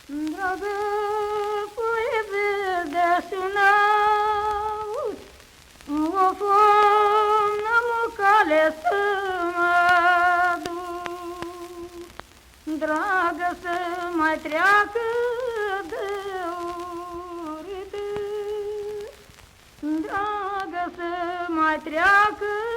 Dragă poezie de sunaut, o fom n-am cale să mă duc. Dragă să mai treacă de urât, dragă să mai treacă